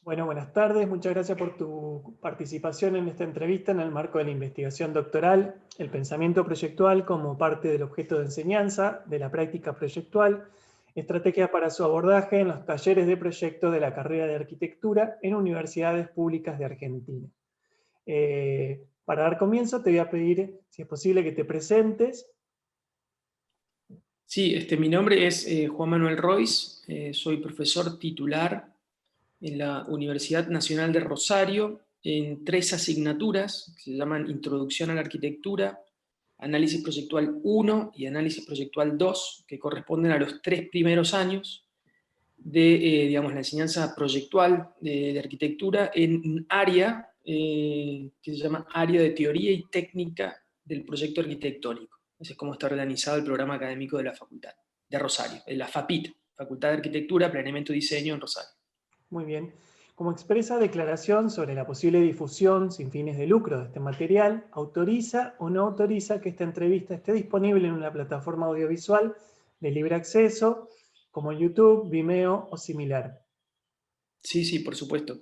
Bueno, buenas tardes. Muchas gracias por tu participación en esta entrevista en el marco de la investigación doctoral, el pensamiento proyectual como parte del objeto de enseñanza, de la práctica proyectual, estrategias para su abordaje en los talleres de proyecto de la carrera de arquitectura en universidades públicas de Argentina. Para dar comienzo te voy a pedir, si es posible, que te presentes. Sí, mi nombre es Juan Manuel Rois, soy profesor titular en la Universidad Nacional de Rosario en 3 asignaturas que se llaman Introducción a la Arquitectura, Análisis Proyectual 1 y Análisis Proyectual 2, que corresponden a los 3 primeros años de digamos, la enseñanza proyectual de arquitectura en un área que se llama Área de Teoría y Técnica del Proyecto Arquitectónico. Ese es como está organizado el programa académico de la Facultad de Rosario, de la FAPIT, Facultad de Arquitectura, Planeamiento y Diseño en Rosario. Muy bien. Como expresa declaración sobre la posible difusión sin fines de lucro de este material, ¿autoriza o no autoriza que esta entrevista esté disponible en una plataforma audiovisual de libre acceso, como YouTube, Vimeo o similar? Sí, sí, por supuesto.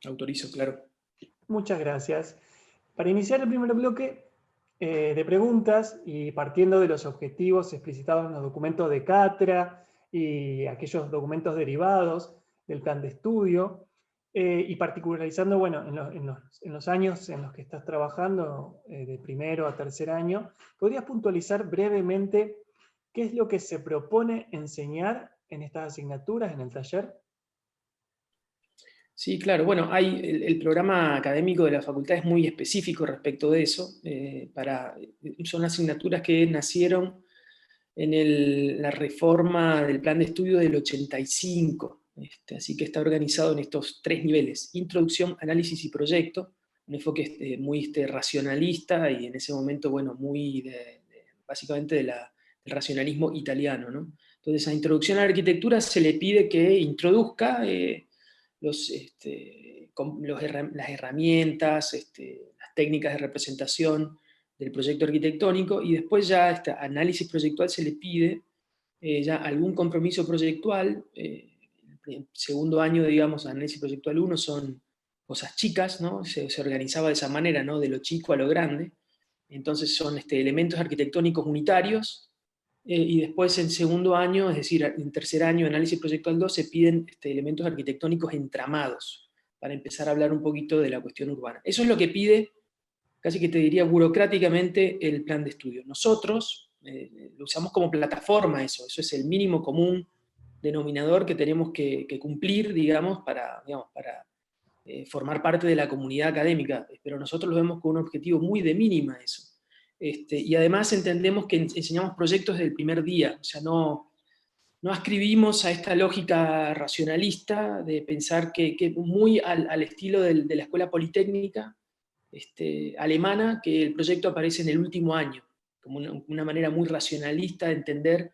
Autorizo, claro. Muchas gracias. Para iniciar el primer bloque de preguntas y partiendo de los objetivos explicitados en los documentos de cátedra y aquellos documentos derivados del plan de estudio, y particularizando, bueno, en los años en los que estás trabajando, de primero a tercer año, ¿podrías puntualizar brevemente qué es lo que se propone enseñar en estas asignaturas, en el taller? Sí, claro. Bueno, hay el programa académico de la facultad es muy específico respecto de eso. Son asignaturas que nacieron en la reforma del plan de estudio del 85. Así que está organizado en estos 3 niveles: introducción, análisis y proyecto, un enfoque muy racionalista y en ese momento, bueno, muy básicamente del racionalismo italiano, ¿no? Entonces, a introducción a la arquitectura se le pide que introduzca las herramientas, las técnicas de representación del proyecto arquitectónico, y después ya este análisis proyectual se le pide ya algún compromiso proyectual. El segundo año, digamos, análisis proyectual 1 son cosas chicas, ¿no? Se organizaba de esa manera, ¿no? De lo chico a lo grande. Entonces son elementos arquitectónicos unitarios, y después en segundo año, es decir, en tercer año, análisis proyectual 2, se piden elementos arquitectónicos entramados, para empezar a hablar un poquito de la cuestión urbana. Eso es lo que pide, casi que te diría burocráticamente, el plan de estudio. Nosotros lo usamos como plataforma, eso es el mínimo común denominador que tenemos que cumplir, digamos, para formar parte de la comunidad académica, pero nosotros lo vemos con un objetivo muy de mínima eso. Y además entendemos que enseñamos proyectos desde el primer día, o sea, no ascribimos a esta lógica racionalista de pensar que muy al estilo de la escuela politécnica alemana, que el proyecto aparece en el último año, como una manera muy racionalista de entender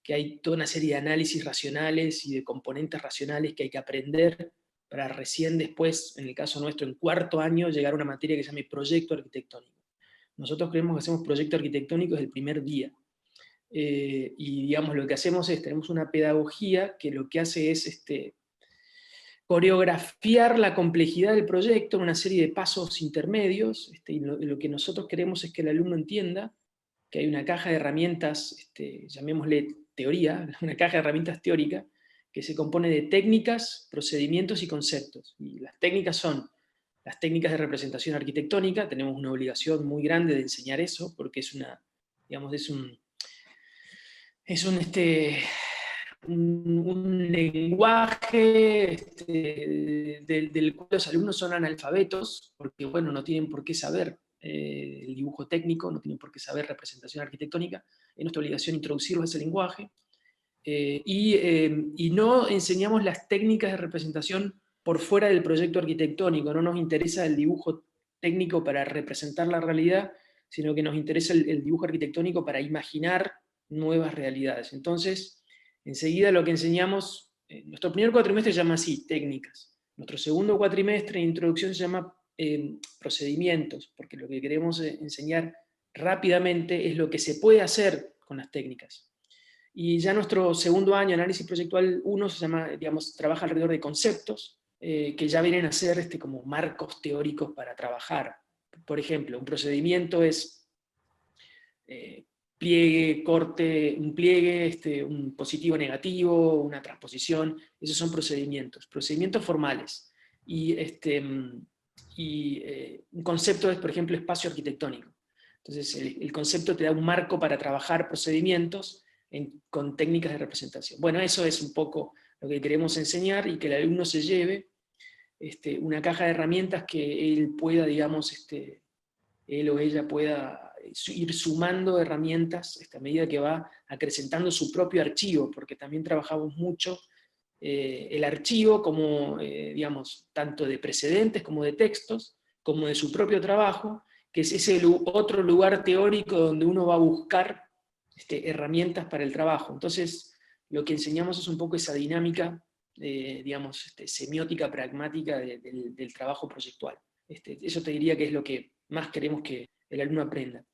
que hay toda una serie de análisis racionales y de componentes racionales que hay que aprender para recién después, en el caso nuestro, en cuarto año, llegar a una materia que se llama proyecto arquitectónico. Nosotros creemos que hacemos proyecto arquitectónico desde el primer día. Y digamos, lo que hacemos es, tenemos una pedagogía que lo que hace es coreografiar la complejidad del proyecto en una serie de pasos intermedios, y lo que nosotros queremos es que el alumno entienda que hay una caja de herramientas, llamémosle teoría, una caja de herramientas teórica, que se compone de técnicas, procedimientos y conceptos. Y las técnicas son las técnicas de representación arquitectónica. Tenemos una obligación muy grande de enseñar eso, porque es una, digamos, un lenguaje del cual los alumnos son analfabetos, porque bueno, no tienen por qué saber el dibujo técnico, no tienen por qué saber representación arquitectónica. Es nuestra obligación introducirlos a ese lenguaje. Y no enseñamos las técnicas de representación por fuera del proyecto arquitectónico. No nos interesa el dibujo técnico para representar la realidad, sino que nos interesa el dibujo arquitectónico para imaginar nuevas realidades. Entonces, enseguida lo que enseñamos, nuestro primer cuatrimestre se llama así, técnicas. Nuestro segundo cuatrimestre, introducción, se llama procedimientos, porque lo que queremos enseñar rápidamente es lo que se puede hacer con las técnicas. Y ya nuestro segundo año, análisis proyectual 1, se llama, digamos, trabaja alrededor de conceptos, que ya vienen a ser como marcos teóricos para trabajar. Por ejemplo, un procedimiento es pliegue, corte, un pliegue, un positivo negativo, una transposición. Esos son procedimientos formales. Y, un concepto es, por ejemplo, espacio arquitectónico. Entonces, el concepto te da un marco para trabajar procedimientos con técnicas de representación. Bueno, eso es un poco lo que queremos enseñar, y que el alumno se lleve una caja de herramientas que él pueda, digamos, él o ella pueda ir sumando herramientas a medida que va acrecentando su propio archivo, porque también trabajamos mucho el archivo como, digamos, tanto de precedentes como de textos, como de su propio trabajo, que es ese otro lugar teórico donde uno va a buscar herramientas para el trabajo. Entonces, lo que enseñamos es un poco esa dinámica, digamos, semiótica, pragmática del trabajo proyectual. Eso te diría que es lo que más queremos que el alumno aprenda.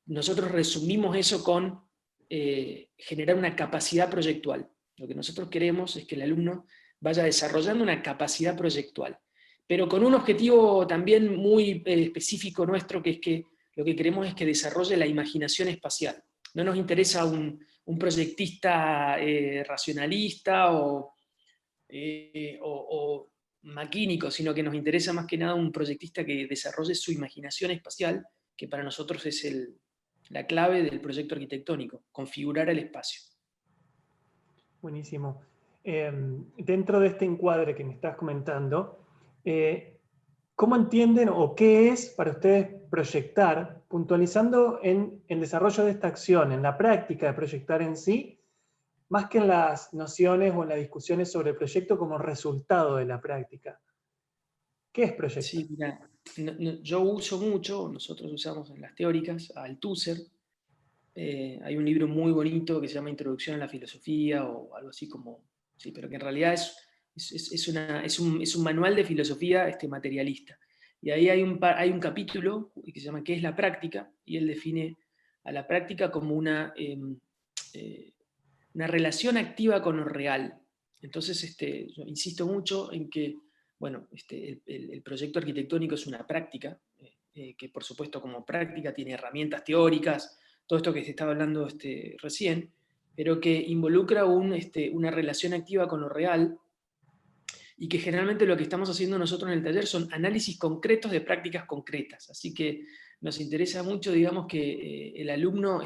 Nosotros resumimos eso con generar una capacidad proyectual. Lo que nosotros queremos es que el alumno vaya desarrollando una capacidad proyectual, pero con un objetivo también muy específico nuestro, que es que lo que queremos es que desarrolle la imaginación espacial. No nos interesa un proyectista racionalista o maquínico, sino que nos interesa más que nada un proyectista que desarrolle su imaginación espacial, que para nosotros es la clave del proyecto arquitectónico, configurar el espacio. Buenísimo. Dentro de este encuadre que me estás comentando, ¿cómo entienden o qué es para ustedes proyectar, puntualizando en el desarrollo de esta acción, en la práctica de proyectar en sí, más que en las nociones o en las discusiones sobre el proyecto como resultado de la práctica? ¿Qué es proyectar? Sí, mira, yo uso mucho, nosotros usamos en las teóricas, a Althusser. Hay un libro muy bonito que se llama Introducción a la Filosofía, o algo así como, sí, pero que en realidad es un manual de filosofía materialista. Y ahí hay un capítulo que se llama ¿Qué es la práctica? Y él define a la práctica como una relación activa con lo real. Entonces, yo insisto mucho en que, bueno, el proyecto arquitectónico es una práctica, que por supuesto como práctica tiene herramientas teóricas, todo esto que se estaba hablando recién, pero que involucra una relación activa con lo real, y que generalmente lo que estamos haciendo nosotros en el taller son análisis concretos de prácticas concretas. Así que nos interesa mucho, digamos, que el alumno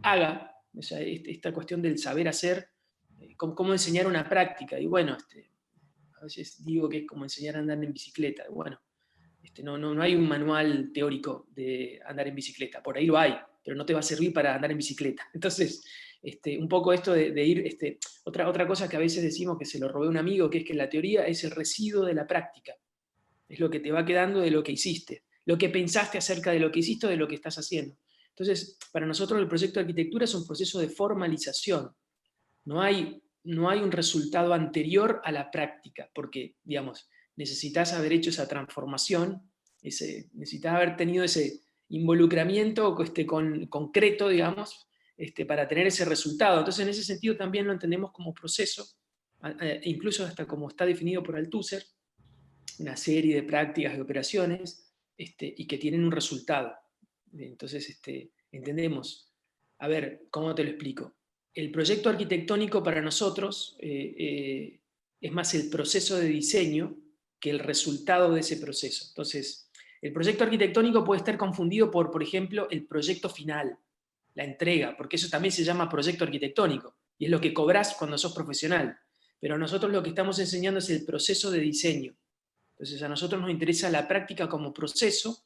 haga, o sea, esta cuestión del saber hacer, cómo enseñar una práctica. Y bueno, a veces digo que es como enseñar a andar en bicicleta. Bueno, no hay un manual teórico de andar en bicicleta, por ahí lo hay, pero no te va a servir para andar en bicicleta. Entonces, un poco esto de ir, otra cosa que a veces decimos, que se lo robé a un amigo, que es que la teoría es el residuo de la práctica, es lo que te va quedando de lo que hiciste, lo que pensaste acerca de lo que hiciste o de lo que estás haciendo. Entonces, para nosotros el proyecto de arquitectura es un proceso de formalización. No hay un resultado anterior a la práctica, porque, digamos, necesitas haber hecho esa transformación, necesitas haber tenido ese involucramiento concreto, digamos, para tener ese resultado. Entonces, en ese sentido también lo entendemos como proceso, incluso hasta como está definido por Althusser, una serie de prácticas y operaciones, y que tienen un resultado. Entonces, entendemos, a ver, ¿cómo te lo explico? El proyecto arquitectónico para nosotros es más el proceso de diseño que el resultado de ese proceso. Entonces, el proyecto arquitectónico puede estar confundido por ejemplo, el proyecto final, la entrega, porque eso también se llama proyecto arquitectónico, y es lo que cobras cuando sos profesional. Pero nosotros lo que estamos enseñando es el proceso de diseño. Entonces, a nosotros nos interesa la práctica como proceso,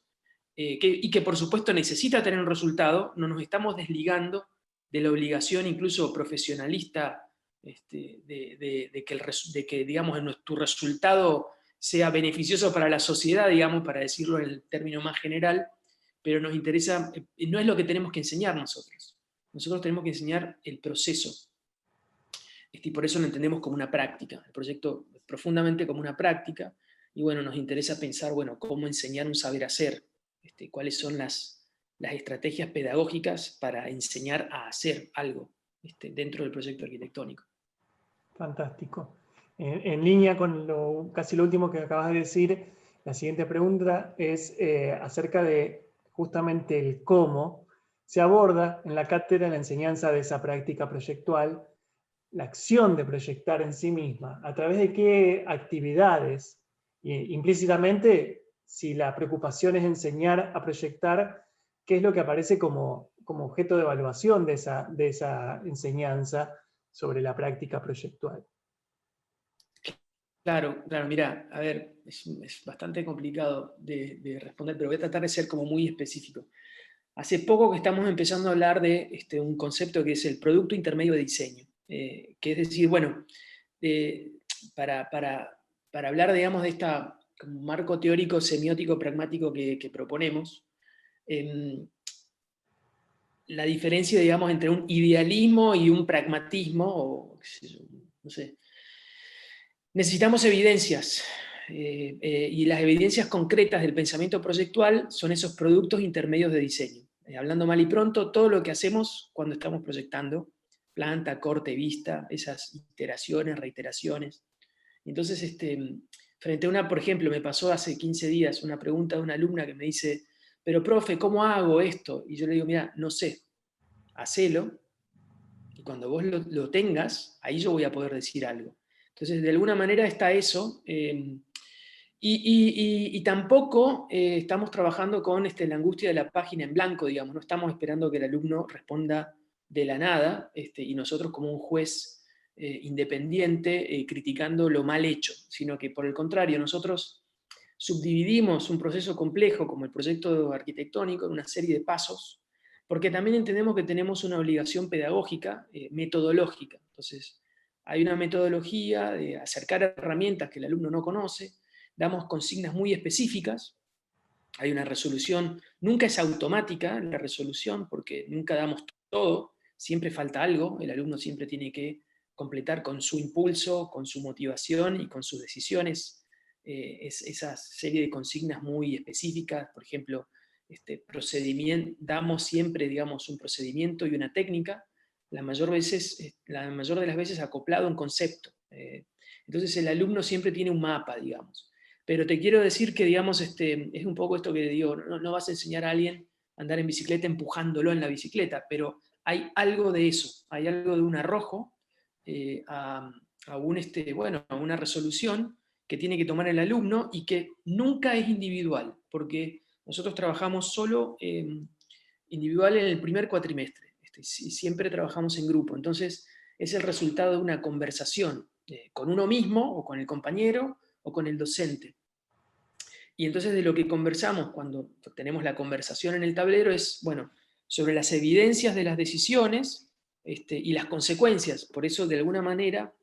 y que por supuesto necesita tener un resultado. No nos estamos desligando de la obligación incluso profesionalista, de que digamos, tu resultado sea beneficioso para la sociedad, digamos, para decirlo en el término más general, pero nos interesa, no es lo que tenemos que enseñar nosotros. Nosotros tenemos que enseñar el proceso, y por eso lo entendemos como una práctica, el proyecto profundamente como una práctica. Y bueno, nos interesa pensar, bueno, cómo enseñar un saber hacer, cuáles son las estrategias pedagógicas para enseñar a hacer algo. dentro del proyecto arquitectónico. Fantástico. En línea con casi lo último que acabas de decir, la siguiente pregunta es acerca de justamente el cómo se aborda en la cátedra la enseñanza de esa práctica proyectual, la acción de proyectar en sí misma, a través de qué actividades, implícitamente, si la preocupación es enseñar a proyectar, qué es lo que aparece como objeto de evaluación de esa enseñanza sobre la práctica proyectual. Claro, mira, a ver, es bastante complicado de responder, pero voy a tratar de ser como muy específico. Hace poco que estamos empezando a hablar de un concepto que es el producto intermedio de diseño, que es decir, bueno, para hablar, digamos, de este marco teórico, semiótico, pragmático que proponemos, la diferencia, digamos, entre un idealismo y un pragmatismo, o no sé, necesitamos evidencias, y las evidencias concretas del pensamiento proyectual son esos productos intermedios de diseño. Hablando mal y pronto, todo lo que hacemos cuando estamos proyectando, planta, corte, vista, esas iteraciones, reiteraciones. Entonces, frente a una, por ejemplo, me pasó hace 15 días una pregunta de una alumna que me dice, pero profe, ¿cómo hago esto? Y yo le digo, mira, no sé, hacelo, y cuando vos lo tengas, ahí yo voy a poder decir algo. Entonces, de alguna manera está eso, y tampoco estamos trabajando con la angustia de la página en blanco, digamos, no estamos esperando que el alumno responda de la nada, y nosotros como un juez independiente criticando lo mal hecho, sino que por el contrario, nosotros subdividimos un proceso complejo como el proyecto arquitectónico en una serie de pasos, porque también entendemos que tenemos una obligación pedagógica, metodológica. Entonces, hay una metodología de acercar herramientas que el alumno no conoce, damos consignas muy específicas, hay una resolución, nunca es automática la resolución, porque nunca damos todo, siempre falta algo, el alumno siempre tiene que completar con su impulso, con su motivación y con sus decisiones esa serie de consignas muy específicas. Por ejemplo, damos siempre, digamos, un procedimiento y una técnica, la mayor de las veces acoplado a un concepto. Entonces el alumno siempre tiene un mapa, digamos. Pero te quiero decir que, digamos, es un poco esto que digo, no vas a enseñar a alguien a andar en bicicleta empujándolo en la bicicleta, pero hay algo de eso, hay algo de un arrojo a una resolución que tiene que tomar el alumno y que nunca es individual, porque nosotros trabajamos solo individual en el primer cuatrimestre, siempre trabajamos en grupo, entonces es el resultado de una conversación con uno mismo o con el compañero o con el docente. Y entonces de lo que conversamos cuando tenemos la conversación en el tablero es, bueno, sobre las evidencias de las decisiones y las consecuencias. Por eso, de alguna manera,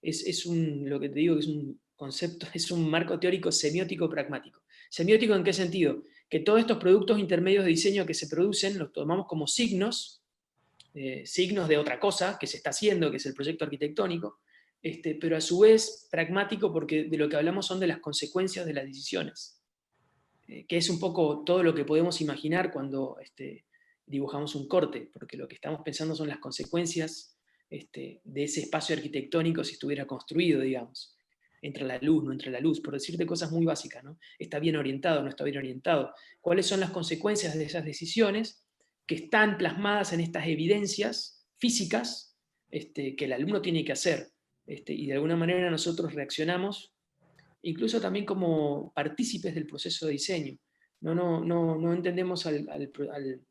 lo que te digo que es un concepto, es un marco teórico semiótico pragmático. ¿Semiótico en qué sentido? Que todos estos productos intermedios de diseño que se producen los tomamos como signos, signos de otra cosa que se está haciendo, que es el proyecto arquitectónico, pero a su vez pragmático porque de lo que hablamos son de las consecuencias de las decisiones, que es un poco todo lo que podemos imaginar cuando dibujamos un corte, porque lo que estamos pensando son las consecuencias de ese espacio arquitectónico si estuviera construido, digamos. Entra la luz, no entra la luz, por decirte cosas muy básicas, ¿no? Está bien orientado, no está bien orientado. ¿Cuáles son las consecuencias de esas decisiones que están plasmadas en estas evidencias físicas que el alumno tiene que hacer? Y de alguna manera nosotros reaccionamos, incluso también como partícipes del proceso de diseño. No entendemos al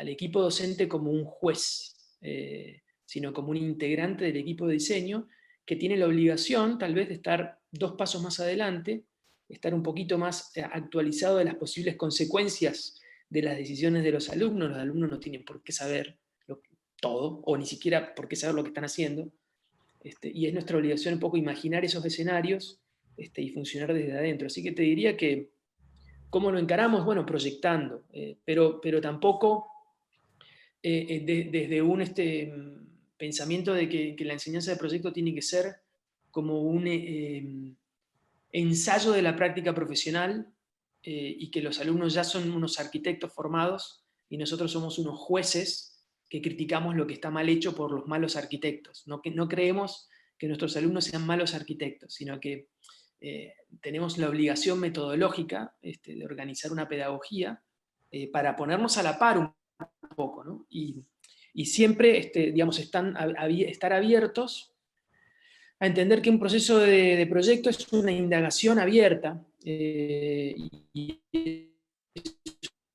equipo docente como un juez, sino como un integrante del equipo de diseño que tiene la obligación tal vez de estar 2 pasos más adelante, estar un poquito más actualizado de las posibles consecuencias de las decisiones de los alumnos. Los alumnos no tienen por qué saber todo, o ni siquiera por qué saber lo que están haciendo. Y es nuestra obligación un poco imaginar esos escenarios y funcionar desde adentro. Así que te diría que, ¿cómo lo encaramos? Bueno, proyectando, pero tampoco desde un pensamiento de que la enseñanza de proyecto tiene que ser como un ensayo de la práctica profesional, y que los alumnos ya son unos arquitectos formados y nosotros somos unos jueces que criticamos lo que está mal hecho por los malos arquitectos. No creemos que nuestros alumnos sean malos arquitectos, sino que tenemos la obligación metodológica de organizar una pedagogía para ponernos a la par un poco, ¿no? Y siempre digamos, estar abiertos a entender que un proceso de proyecto es una indagación abierta y es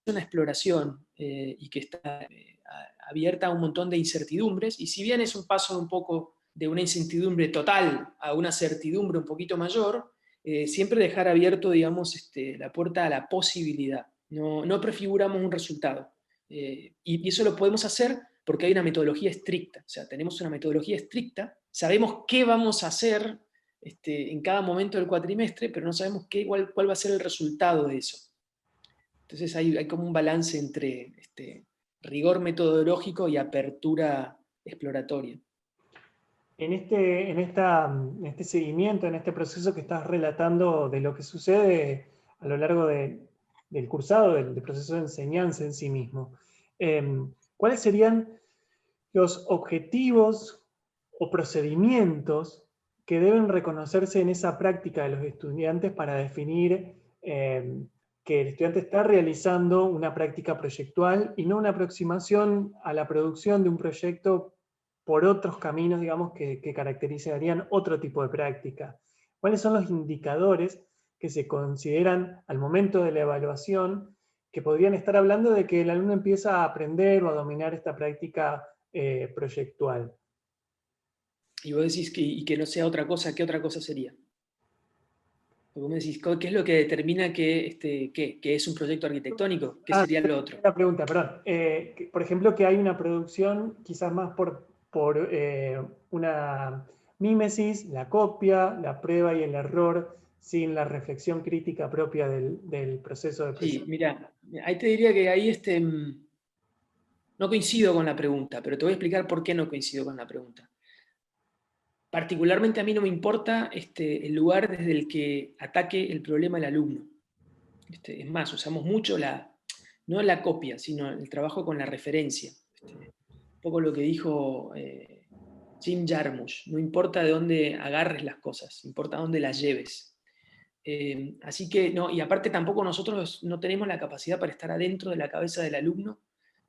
una exploración y que está abierta a un montón de incertidumbres, y si bien es un paso un poco de una incertidumbre total a una certidumbre un poquito mayor, siempre dejar abierto, digamos, la puerta a la posibilidad. No prefiguramos un resultado. Y eso lo podemos hacer porque hay una metodología estricta. O sea, tenemos una metodología estricta, sabemos qué vamos a hacer en cada momento del cuatrimestre, pero no sabemos cuál va a ser el resultado de eso. Entonces hay como un balance entre rigor metodológico y apertura exploratoria. En este seguimiento, en este proceso que estás relatando de lo que sucede a lo largo del cursado, del proceso de enseñanza en sí mismo, ¿cuáles serían los objetivos o procedimientos que deben reconocerse en esa práctica de los estudiantes para definir que el estudiante está realizando una práctica proyectual y no una aproximación a la producción de un proyecto por otros caminos, digamos, que caracterizarían otro tipo de práctica? ¿Cuáles son los indicadores que se consideran al momento de la evaluación que podrían estar hablando de que el alumno empieza a aprender o a dominar esta práctica proyectual? Y vos decís que no sea otra cosa, ¿qué otra cosa sería? Vos me decís, ¿qué es lo que determina que es un proyecto arquitectónico? ¿Qué sería lo otro? La pregunta, perdón. Por ejemplo, que hay una producción quizás más por una mímesis, la copia, la prueba y el error, sin la reflexión crítica propia del proceso de Sí, presentación. mira, ahí te diría que ahí no coincido con la pregunta, pero te voy a explicar por qué no coincido con la pregunta. Particularmente a mí no me importa el lugar desde el que ataque el problema el alumno. Es más, usamos mucho no la copia, sino el trabajo con la referencia. Un poco lo que dijo Jim Jarmusch, no importa de dónde agarres las cosas, importa dónde las lleves. Así que, no, y aparte tampoco nosotros no tenemos la capacidad para estar adentro de la cabeza del alumno,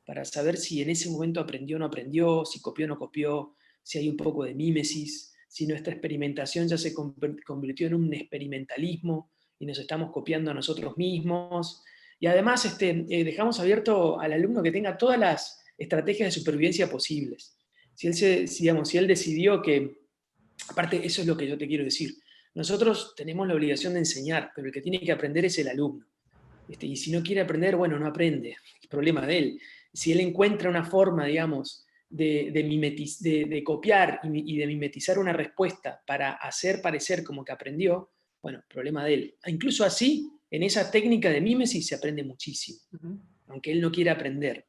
para saber si en ese momento aprendió o no aprendió, si copió o no copió, si hay un poco de mímesis, si nuestra experimentación ya se convirtió en un experimentalismo y nos estamos copiando a nosotros mismos. Y además dejamos abierto al alumno que tenga todas las estrategias de supervivencia posibles. Si él decidió que, aparte eso es lo que yo te quiero decir, nosotros tenemos la obligación de enseñar, pero el que tiene que aprender es el alumno. Y si no quiere aprender, bueno, no aprende, es problema de él. Si él encuentra una forma, digamos, de copiar y de mimetizar una respuesta para hacer parecer como que aprendió, bueno, problema de él. Incluso así, en esa técnica de mímesis se aprende muchísimo, aunque él no quiera aprender.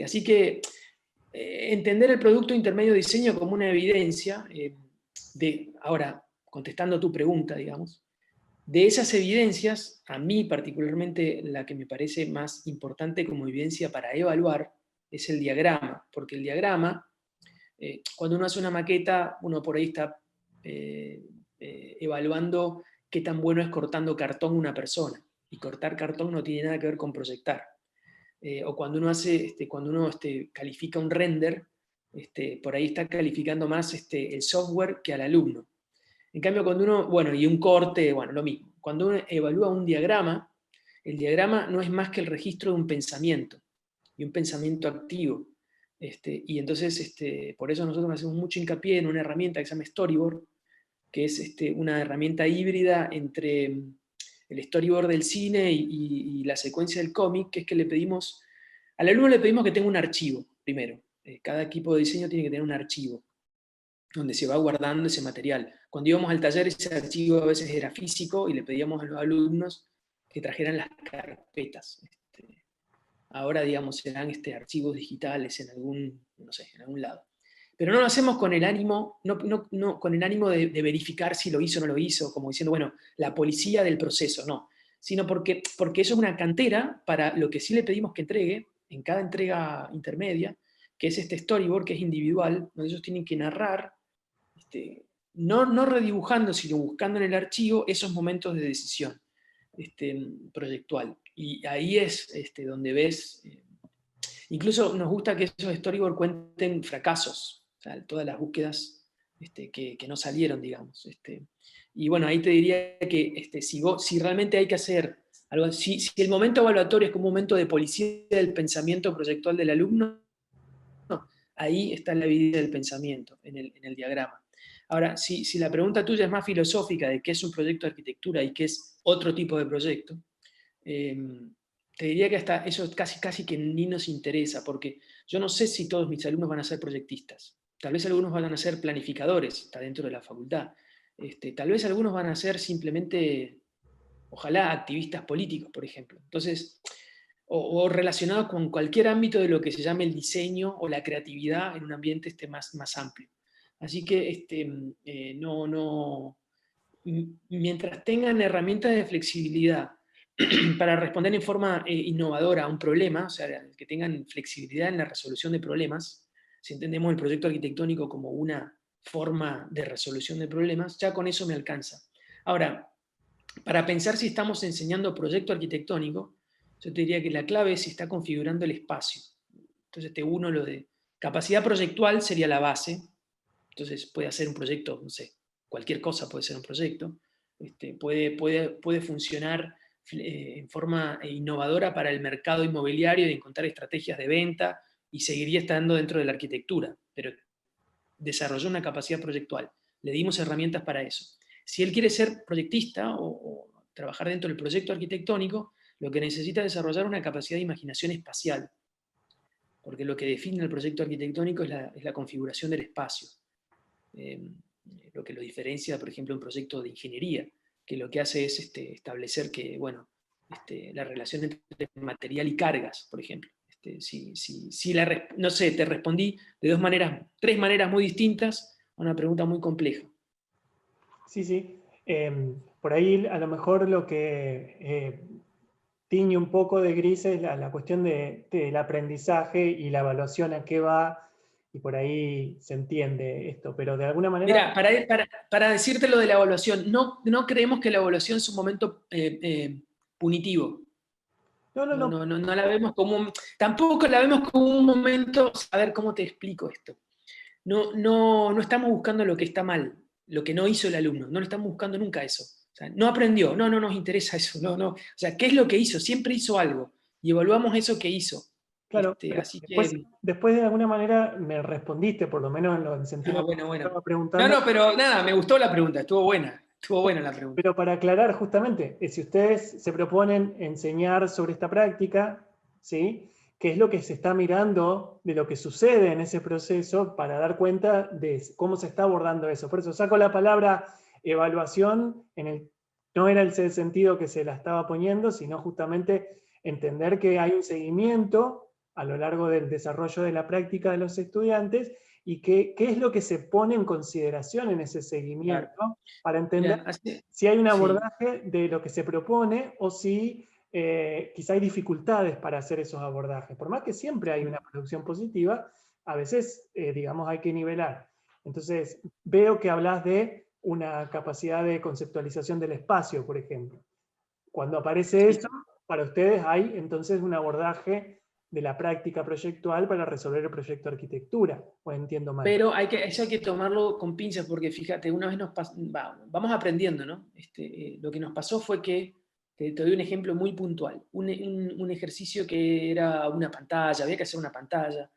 Así que entender el producto intermedio diseño como una evidencia ahora, contestando tu pregunta, digamos, de esas evidencias, a mí particularmente la que me parece más importante como evidencia para evaluar es el diagrama, porque el diagrama, cuando uno hace una maqueta, uno por ahí está evaluando qué tan bueno es cortando cartón una persona, y cortar cartón no tiene nada que ver con proyectar. O cuando uno califica un render, por ahí está calificando más el software que al alumno. En cambio, cuando uno, bueno, y un corte, bueno, lo mismo. Cuando uno evalúa un diagrama, el diagrama no es más que el registro de un pensamiento, y un pensamiento activo. Y entonces, por eso nosotros hacemos mucho hincapié en una herramienta que se llama Storyboard, que es una herramienta híbrida entre el storyboard del cine y la secuencia del cómic, que es que al alumno le pedimos que tenga un archivo, primero. Cada equipo de diseño tiene que tener un archivo donde se va guardando ese material. Cuando íbamos al taller, ese archivo a veces era físico y le pedíamos a los alumnos que trajeran las carpetas. Ahora, digamos, serán archivos digitales en algún lado. Pero no lo hacemos con el ánimo, con el ánimo de verificar si lo hizo o no lo hizo, como diciendo, bueno, la policía del proceso, no. Sino porque eso es una cantera para lo que sí le pedimos que entregue, en cada entrega intermedia, que es este storyboard, que es individual, donde ellos tienen que narrar, no redibujando, sino buscando en el archivo esos momentos de decisión proyectual. Y ahí es donde ves, incluso nos gusta que esos storyboard cuenten fracasos, o sea, todas las búsquedas que no salieron, digamos. Y bueno, ahí te diría que si realmente hay que hacer algo, si el momento evaluatorio es como un momento de policía del pensamiento proyectual del alumno, ahí está la evidencia del pensamiento, en el diagrama. Ahora, si la pregunta tuya es más filosófica de qué es un proyecto de arquitectura y qué es otro tipo de proyecto, te diría que hasta eso casi que ni nos interesa, porque yo no sé si todos mis alumnos van a ser proyectistas. Tal vez algunos van a ser planificadores, está dentro de la facultad. Tal vez algunos van a ser simplemente, ojalá, activistas políticos, por ejemplo. Entonces, o relacionados con cualquier ámbito de lo que se llame el diseño o la creatividad en un ambiente más amplio. Así que mientras tengan herramientas de flexibilidad para responder en forma innovadora a un problema, o sea, que tengan flexibilidad en la resolución de problemas, si entendemos el proyecto arquitectónico como una forma de resolución de problemas, ya con eso me alcanza. Ahora, para pensar si estamos enseñando proyecto arquitectónico, yo te diría que la clave es si está configurando el espacio. Entonces te uno lo de capacidad proyectual sería la base. Entonces puede hacer un proyecto, no sé, cualquier cosa puede ser un proyecto. Puede funcionar en forma innovadora para el mercado inmobiliario y encontrar estrategias de venta y seguiría estando dentro de la arquitectura, pero desarrolló una capacidad proyectual. Le dimos herramientas para eso. Si él quiere ser proyectista o trabajar dentro del proyecto arquitectónico, lo que necesita es desarrollar una capacidad de imaginación espacial, porque lo que define el proyecto arquitectónico es la configuración del espacio. Lo que lo diferencia, por ejemplo, de un proyecto de ingeniería, que lo que hace es establecer que, bueno, la relación entre material y cargas, por ejemplo. No sé, te respondí de tres maneras muy distintas a una pregunta muy compleja. Sí, sí. Por ahí a lo mejor lo que tiñe un poco de gris es la cuestión del aprendizaje y la evaluación a qué va, y por ahí se entiende esto, pero de alguna manera... Mira, para decirte lo de la evaluación, no creemos que la evaluación es un momento punitivo. No, no, no. No la vemos tampoco la vemos como un momento, a ver cómo te explico esto. No estamos buscando lo que está mal, lo que no hizo el alumno, no lo estamos buscando nunca eso. O sea, no aprendió, no nos interesa eso, no. O sea, ¿qué es lo que hizo? Siempre hizo algo y evaluamos eso que hizo. Claro, pero Así que... después de alguna manera me respondiste, por lo menos en el sentido que Bueno. estaba preguntando. No, pero nada, me gustó la pregunta, estuvo buena la pregunta. Pero para aclarar justamente, si ustedes se proponen enseñar sobre esta práctica, ¿sí? ¿Qué es lo que se está mirando de lo que sucede en ese proceso para dar cuenta de cómo se está abordando eso? Por eso saco la palabra evaluación, no era el sentido que se la estaba poniendo, sino justamente entender que hay un seguimiento a lo largo del desarrollo de la práctica de los estudiantes y qué es lo que se pone en consideración en ese seguimiento, Claro. para entender Mira, si hay un sí. abordaje de lo que se propone o si quizá hay dificultades para hacer esos abordajes. Por más que siempre hay una producción positiva, a veces, digamos, hay que nivelar. Entonces, veo que hablas de una capacidad de conceptualización del espacio, por ejemplo. Cuando aparece eso, para ustedes hay entonces un abordaje de la práctica proyectual para resolver el proyecto de arquitectura, o entiendo mal. Pero eso hay que tomarlo con pinzas porque fíjate, una vez vamos aprendiendo, ¿no? Lo que nos pasó fue que, te doy un ejemplo muy puntual, un ejercicio que era una pantalla, había que hacer una pantalla,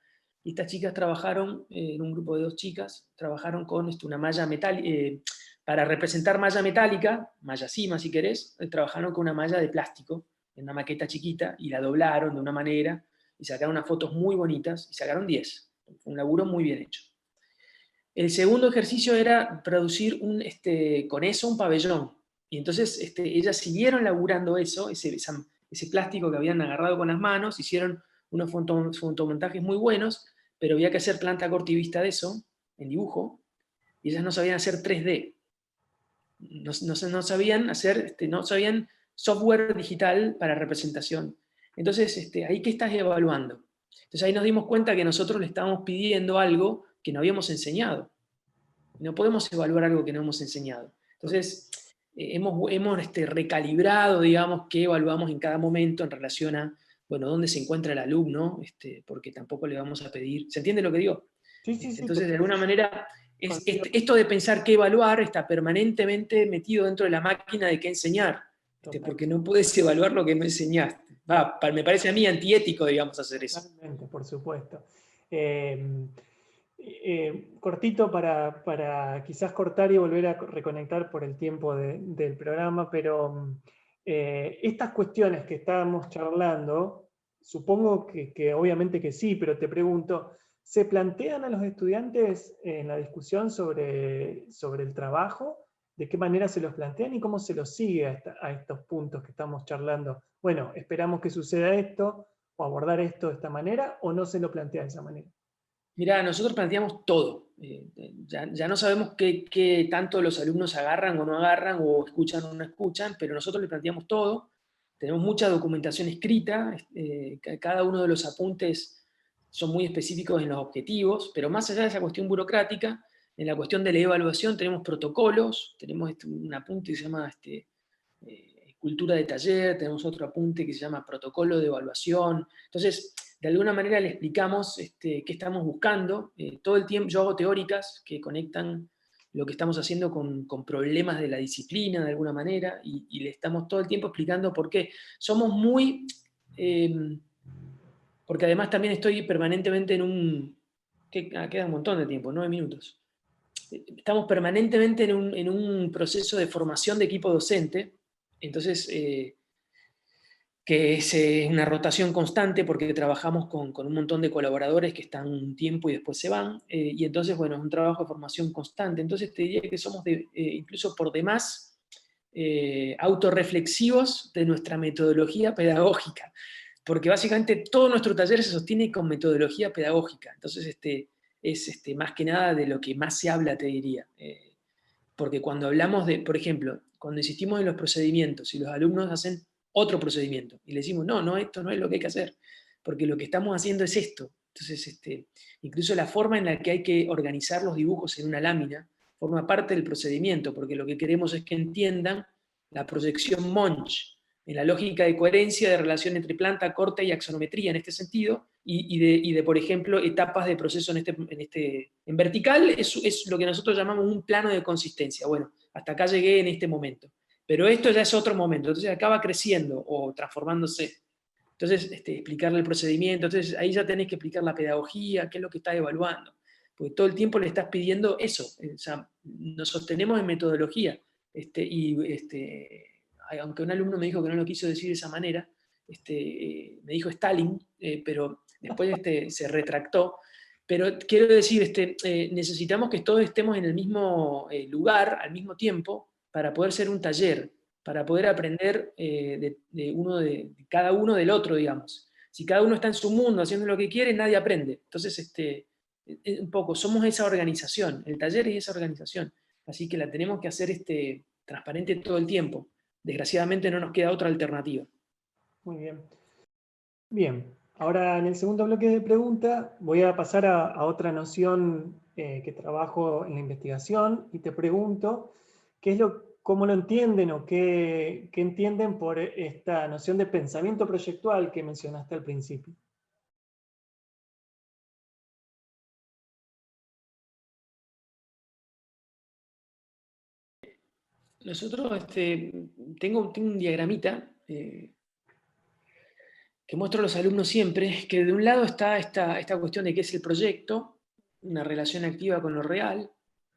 y estas chicas trabajaron, en un grupo de 2 chicas, trabajaron con una malla metálica, para representar malla metálica, malla cima si querés, trabajaron con una malla de plástico, en una maqueta chiquita, y la doblaron de una manera, y sacaron unas fotos muy bonitas, y sacaron 10. Fue un laburo muy bien hecho. El segundo ejercicio era producir con eso un pabellón. Y entonces ellas siguieron laburando eso, ese plástico que habían agarrado con las manos, hicieron unos fotomontajes muy buenos, pero había que hacer planta corta y vista de eso, en dibujo, y ellas no sabían hacer 3D. No sabían hacer, no sabían software digital para representación. Entonces, ahí, ¿qué estás evaluando? Entonces ahí nos dimos cuenta que nosotros le estábamos pidiendo algo que no habíamos enseñado. No podemos evaluar algo que no hemos enseñado. Entonces, hemos recalibrado, digamos, qué evaluamos en cada momento en relación a, bueno, dónde se encuentra el alumno, porque tampoco le vamos a pedir. ¿Se entiende lo que digo? Sí, sí, sí, Entonces, de alguna manera, coincido. esto de pensar qué evaluar está permanentemente metido dentro de la máquina de qué enseñar, porque no puedes evaluar lo que no enseñaste. Me parece a mí antiético, digamos, hacer eso. Totalmente, por supuesto. Cortito para quizás cortar y volver a reconectar por el tiempo del programa, pero estas cuestiones que estábamos charlando, supongo que obviamente que sí, pero te pregunto, ¿se plantean a los estudiantes en la discusión sobre el trabajo? ¿De qué manera se los plantean y cómo se los sigue a estos puntos que estamos charlando? Bueno, esperamos que suceda esto, o abordar esto de esta manera, o no se lo plantea de esa manera. Mirá, nosotros planteamos todo. Ya no sabemos qué tanto los alumnos agarran o no agarran, o escuchan o no escuchan, pero nosotros le planteamos todo. Tenemos mucha documentación escrita, cada uno de los apuntes son muy específicos en los objetivos, pero más allá de esa cuestión burocrática, en la cuestión de la evaluación tenemos protocolos, tenemos un apunte que se llama cultura de taller, tenemos otro apunte que se llama protocolo de evaluación. Entonces, de alguna manera le explicamos qué estamos buscando. Todo el tiempo yo hago teóricas que conectan lo que estamos haciendo con problemas de la disciplina de alguna manera, y le estamos todo el tiempo explicando por qué. Somos muy... porque además también estoy permanentemente en un... queda un montón de tiempo, 9 minutos. Estamos permanentemente en un proceso de formación de equipo docente, entonces que es una rotación constante porque trabajamos con un montón de colaboradores que están un tiempo y después se van, y entonces, bueno, es un trabajo de formación constante. Entonces te diría que somos incluso por demás autorreflexivos de nuestra metodología pedagógica, porque básicamente todo nuestro taller se sostiene con metodología pedagógica. Entonces es más que nada de lo que más se habla, te diría. Porque cuando hablamos de, por ejemplo, cuando insistimos en los procedimientos y los alumnos hacen otro procedimiento y le decimos, no, esto no es lo que hay que hacer, porque lo que estamos haciendo es esto. Entonces, incluso la forma en la que hay que organizar los dibujos en una lámina forma parte del procedimiento, porque lo que queremos es que entiendan la proyección Monch, en la lógica de coherencia de relación entre planta, corte y axonometría en este sentido, y de, por ejemplo, etapas de proceso en vertical, es lo que nosotros llamamos un plano de consistencia. Bueno, hasta acá llegué en este momento. Pero esto ya es otro momento, entonces acaba creciendo o transformándose. Entonces, explicarle el procedimiento, entonces ahí ya tenés que explicar la pedagogía, qué es lo que estás evaluando. Porque todo el tiempo le estás pidiendo eso, o sea, nos sostenemos en metodología. Aunque un alumno me dijo que no lo quiso decir de esa manera, me dijo Stalin, pero después se retractó. Pero quiero decir, necesitamos que todos estemos en el mismo lugar al mismo tiempo para poder ser un taller, para poder aprender de cada uno del otro, digamos. Si cada uno está en su mundo haciendo lo que quiere, nadie aprende. Entonces, un poco, somos esa organización, el taller es esa organización, así que la tenemos que hacer transparente todo el tiempo. Desgraciadamente no nos queda otra alternativa. Muy bien. Bien, ahora en el segundo bloque de preguntas voy a pasar a otra noción que trabajo en la investigación y te pregunto cómo lo entienden o qué entienden por esta noción de pensamiento proyectual que mencionaste al principio. Nosotros, tengo un diagramita que muestro a los alumnos siempre, que de un lado está esta cuestión de qué es el proyecto, una relación activa con lo real,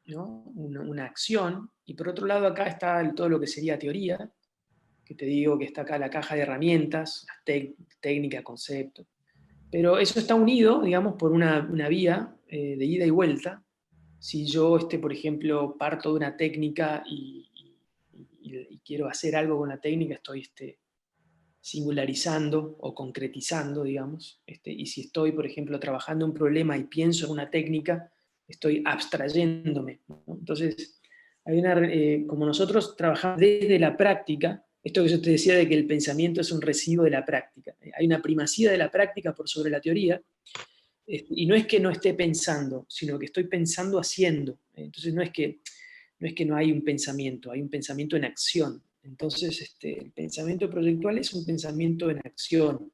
¿no? Una acción, y por otro lado acá está todo lo que sería teoría, que te digo que está acá la caja de herramientas, las técnicas, conceptos. Pero eso está unido, digamos, por una vía de ida y vuelta. Si yo, por ejemplo, parto de una técnica y quiero hacer algo con la técnica, estoy singularizando o concretizando, digamos. Y si estoy, por ejemplo, trabajando un problema y pienso en una técnica, estoy abstrayéndome, ¿no? Entonces, como nosotros trabajamos desde la práctica, esto que yo te decía de que el pensamiento es un residuo de la práctica. Hay una primacía de la práctica por sobre la teoría, y no es que no esté pensando, sino que estoy pensando haciendo. Entonces no es que no hay un pensamiento, hay un pensamiento en acción. Entonces el pensamiento proyectual es un pensamiento en acción.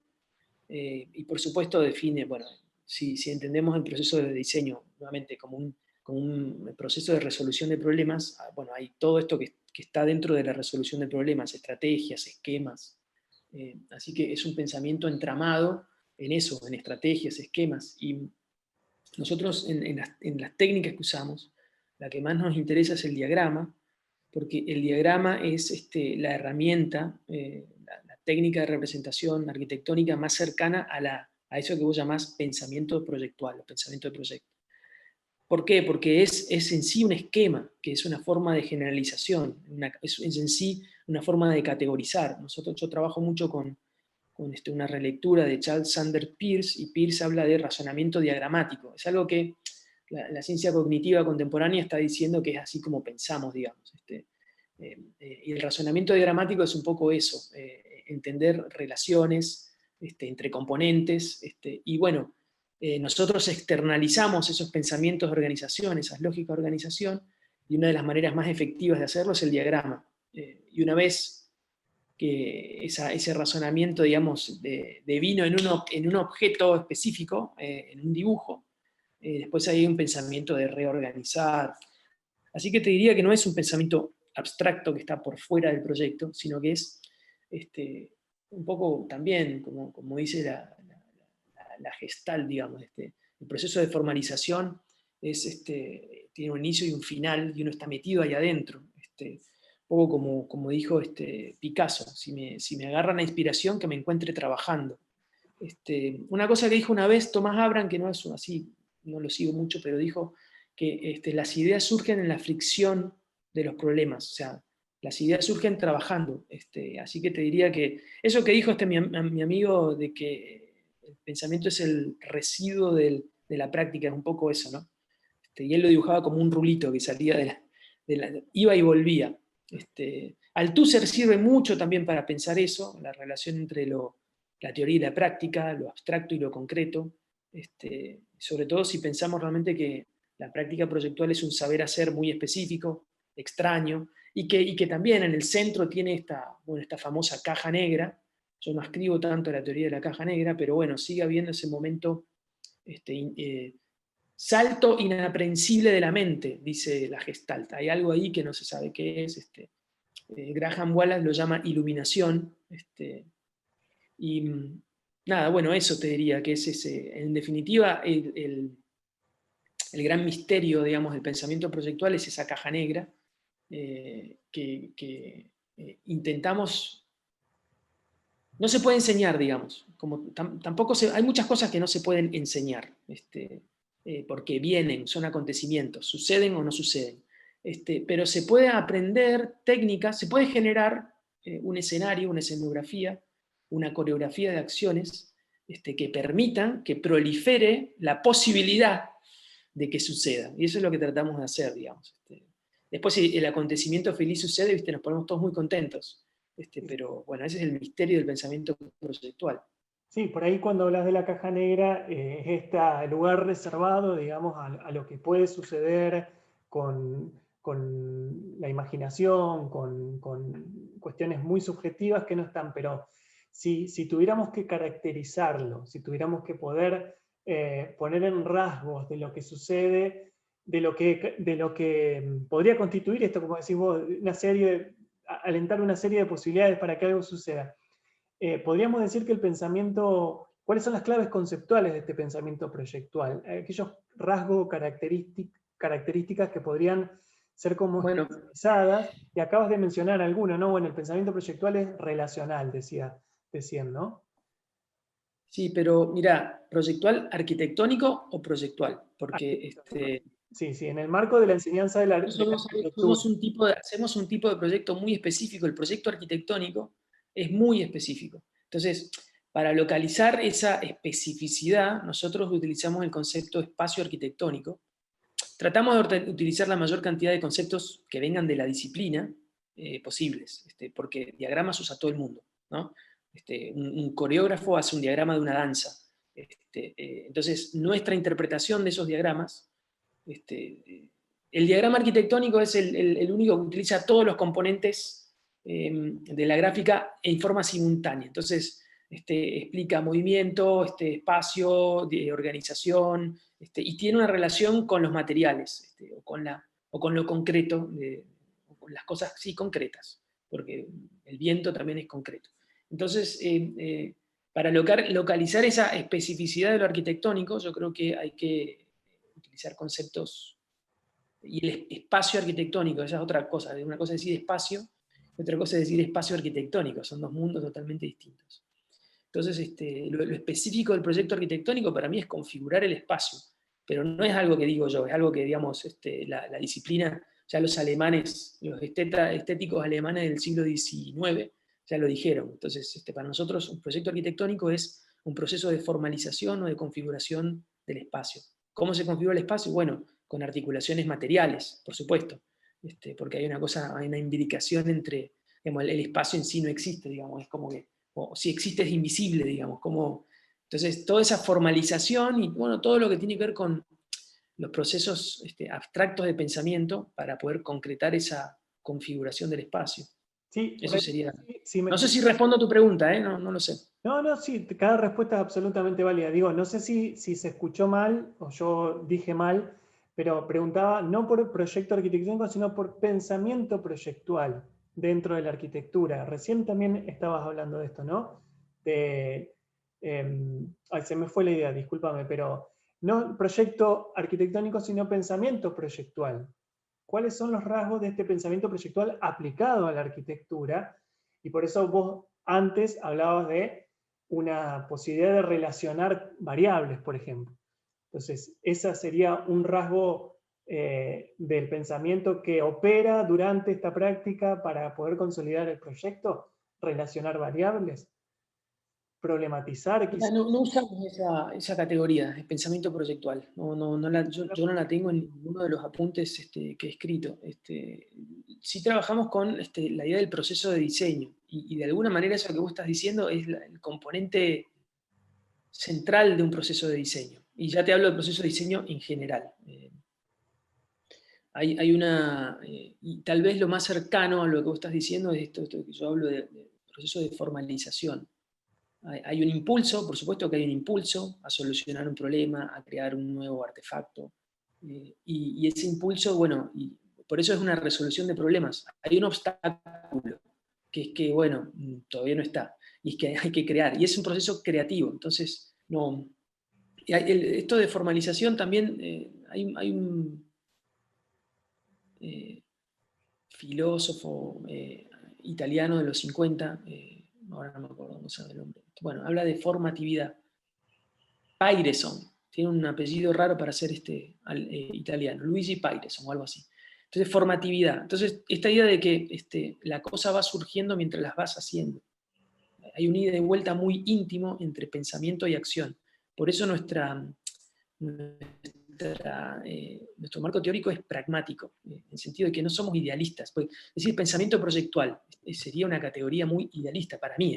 Y por supuesto define, bueno, si entendemos el proceso de diseño nuevamente como un proceso de resolución de problemas, bueno, hay todo esto que está dentro de la resolución de problemas, estrategias, esquemas. Así que es un pensamiento entramado en eso, en estrategias, esquemas. Y nosotros en las técnicas que usamos, la que más nos interesa es el diagrama, porque el diagrama es la herramienta, la técnica de representación arquitectónica más cercana a eso que vos llamás pensamiento proyectual o pensamiento de proyecto. ¿Por qué? Porque es en sí un esquema, que es una forma de generalización, es en sí una forma de categorizar. Yo trabajo mucho con una relectura de Charles Sanders Peirce, y Peirce habla de razonamiento diagramático. Es algo que la ciencia cognitiva contemporánea está diciendo que es así como pensamos, digamos. Y el razonamiento diagramático es un poco eso, entender relaciones entre componentes, y bueno, nosotros externalizamos esos pensamientos de organización, esas lógicas de organización, y una de las maneras más efectivas de hacerlo es el diagrama. Y una vez que ese razonamiento, digamos, devino en un objeto específico, en un dibujo, después hay un pensamiento de reorganizar. Así que te diría que no es un pensamiento abstracto que está por fuera del proyecto, sino que es un poco también, como dice la Gestalt, digamos, el proceso de formalización tiene un inicio y un final, y uno está metido ahí adentro. Un poco como dijo Picasso, si me agarra la inspiración, que me encuentre trabajando. Una cosa que dijo una vez Thomas Abraham, que no es así, no lo sigo mucho, pero dijo que las ideas surgen en la fricción de los problemas, o sea, las ideas surgen trabajando. Así que te diría que eso que dijo mi amigo de que el pensamiento es el residuo de la práctica, es un poco eso, ¿no? Y él lo dibujaba como un rulito que salía iba y volvía. Althusser sirve mucho también para pensar eso, la relación entre la teoría y la práctica, lo abstracto y lo concreto, sobre todo si pensamos realmente que la práctica proyectual es un saber hacer muy específico, extraño, y que también en el centro tiene esta famosa caja negra. Yo no escribo tanto la teoría de la caja negra, pero bueno, sigue habiendo ese momento, salto inaprensible de la mente, dice la Gestalt. Hay algo ahí que no se sabe qué es. Graham Wallace lo llama iluminación. Y nada, bueno, eso te diría que es en definitiva, el gran misterio, digamos, del pensamiento proyectual es esa caja negra, que intentamos. No se puede enseñar, digamos, tampoco hay muchas cosas que no se pueden enseñar, porque vienen, son acontecimientos, suceden o no suceden. Pero se puede aprender técnicas, se puede generar un escenario, una escenografía, una coreografía de acciones que permitan que prolifere la posibilidad de que suceda. Y eso es lo que tratamos de hacer, digamos. Después, si el acontecimiento feliz sucede, ¿viste? Nos ponemos todos muy contentos. Pero bueno, ese es el misterio del pensamiento proyectual. Sí, por ahí cuando hablas de la caja negra, es este lugar reservado, digamos, a lo que puede suceder con la imaginación, con cuestiones muy subjetivas que no están, pero si tuviéramos que caracterizarlo, si tuviéramos que poder poner en rasgos de lo que sucede, de lo que podría constituir esto, como decís vos, alentar una serie de posibilidades para que algo suceda. Podríamos decir que el pensamiento, ¿cuáles son las claves conceptuales de este pensamiento proyectual? Aquellos rasgos, características que podrían ser como Bueno, expresadas, y acabas de mencionar alguna, ¿no? Bueno, el pensamiento proyectual es relacional, decían, ¿no? sí, pero mira, ¿proyectual arquitectónico o proyectual? Porque Sí, sí, en el marco de la enseñanza de la nosotros arquitectura. hacemos un tipo de proyecto muy específico. El proyecto arquitectónico es muy específico. Entonces, para localizar esa especificidad, nosotros utilizamos el concepto espacio arquitectónico. Tratamos de utilizar la mayor cantidad de conceptos que vengan de la disciplina, posibles, porque diagramas usa todo el mundo, ¿no? Un coreógrafo hace un diagrama de una danza. Entonces, nuestra interpretación de esos diagramas, el diagrama arquitectónico es el único que utiliza todos los componentes de la gráfica en forma simultánea. Entonces, explica movimiento, espacio, organización, y tiene una relación con los materiales, o con lo concreto, o con las cosas sí concretas, porque el viento también es concreto. Entonces, para localizar esa especificidad de lo arquitectónico, yo creo que hay que utilizar conceptos, y el espacio arquitectónico, esa es otra cosa. Una cosa es decir espacio, y otra cosa es decir espacio arquitectónico, son dos mundos totalmente distintos. Entonces, lo específico del proyecto arquitectónico para mí es configurar el espacio, pero no es algo que digo yo, es algo que, digamos, la disciplina, ya los alemanes, los estéticos alemanes del siglo XIX, ya lo dijeron. Entonces, para nosotros un proyecto arquitectónico es un proceso de formalización o de configuración del espacio. ¿Cómo se configura el espacio? Bueno, con articulaciones materiales, por supuesto, porque hay una imbricación entre, digamos, el espacio en sí no existe, digamos, es como que, o si existe es invisible, digamos, entonces toda esa formalización y bueno, todo lo que tiene que ver con los procesos abstractos de pensamiento para poder concretar esa configuración del espacio. Sí, Eso sería. sí, No sé si respondo a tu pregunta, no lo sé. No, sí, cada respuesta es absolutamente válida. Digo, no sé si se escuchó mal o yo dije mal, pero preguntaba no por proyecto arquitectónico, sino por pensamiento proyectual dentro de la arquitectura. Recién también estabas hablando de esto, ¿no? Se me fue la idea, discúlpame, pero no proyecto arquitectónico, sino pensamiento proyectual. ¿Cuáles son los rasgos de este pensamiento proyectual aplicado a la arquitectura? Y por eso vos antes hablabas de una posibilidad de relacionar variables, por ejemplo. Entonces, ese sería un rasgo del pensamiento que opera durante esta práctica para poder consolidar el proyecto, relacionar variables, problematizar. No usamos esa categoría de pensamiento proyectual. Yo no la tengo en ninguno de los apuntes que he escrito. Sí trabajamos con la idea del proceso de diseño. Y de alguna manera eso que vos estás diciendo es el componente central de un proceso de diseño. Y ya te hablo del proceso de diseño en general. Y tal vez lo más cercano a lo que vos estás diciendo es esto que yo hablo de proceso de formalización. Hay un impulso, por supuesto que hay un impulso a solucionar un problema, a crear un nuevo artefacto. Y ese impulso, bueno, y por eso es una resolución de problemas. Hay un obstáculo, que es que, bueno, todavía no está. Y es que hay que crear. Y es un proceso creativo. Entonces, no. Esto de formalización también, hay un filósofo italiano de los 50, ahora no me acuerdo cómo se llama el nombre. Bueno, habla de formatividad. Paireson, tiene un apellido raro para ser italiano, Luigi Paireson o algo así. Entonces, formatividad. Entonces, esta idea de que la cosa va surgiendo mientras las vas haciendo. Hay un ida y vuelta muy íntimo entre pensamiento y acción. Por eso nuestro marco teórico es pragmático, en el sentido de que no somos idealistas. Es decir, pensamiento proyectual sería una categoría muy idealista para mí,